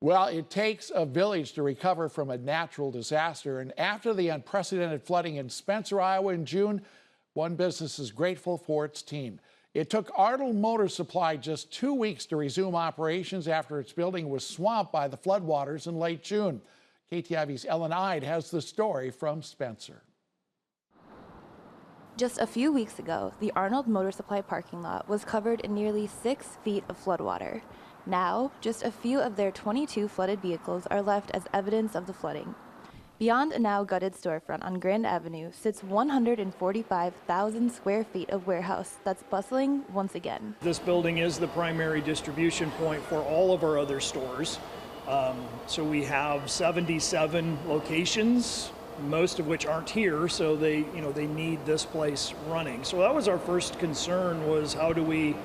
Well, it takes a village to recover from a natural disaster. And after the unprecedented flooding in Spencer, Iowa in June, one business is grateful for its team. It took Arnold Motor Supply just 2 weeks to resume operations after its building was swamped by the floodwaters in late June. KTIV's Ellen Ide has the story from Spencer. Just a few weeks ago, the Arnold Motor Supply parking lot was covered in nearly 6 feet of floodwater. Now, just a few of their 22 flooded vehicles are left as evidence of the flooding. Beyond a now gutted storefront on Grand Avenue sits 145,000 square feet of warehouse that's bustling once again. This building is the primary distribution point for all of our other stores. So we have 77 locations, most of which aren't here, so they need this place running. So that was our first concern, was how do we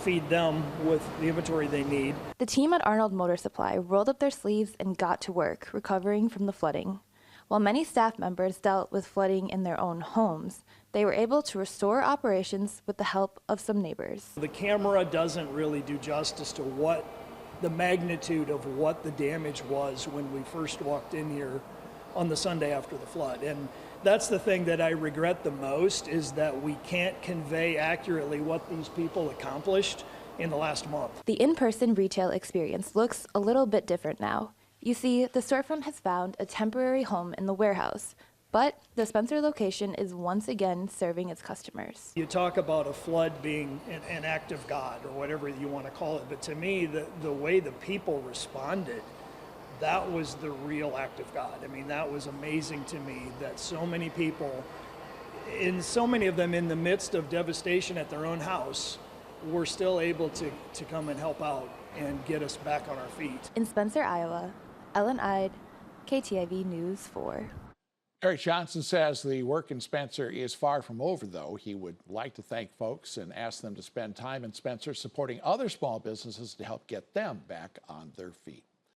feed them with the inventory they need. The team at Arnold Motor Supply rolled up their sleeves and got to work recovering from the flooding. While many staff members dealt with flooding in their own homes, they were able to restore operations with the help of some neighbors. The camera doesn't really do justice to what the magnitude of what the damage was when we first walked in here on the Sunday after the flood. And that's the thing that I regret the most, is that we can't convey accurately what these people accomplished in the last month. The in-person retail experience looks a little bit different now. You see, the storefront has found a temporary home in the warehouse, but the Spencer location is once again serving its customers. You talk about a flood being an act of God, or whatever you want to call it, but to me, the way the people responded, that was the real act of God. I mean, that was amazing to me, that so many people, and so many of them in the midst of devastation at their own house, were still able to come and help out and get us back on our feet. In Spencer, Iowa, Ellen Ide, KTIV News 4. Eric Johnson says the work in Spencer is far from over, though. He would like to thank folks and ask them to spend time in Spencer supporting other small businesses to help get them back on their feet.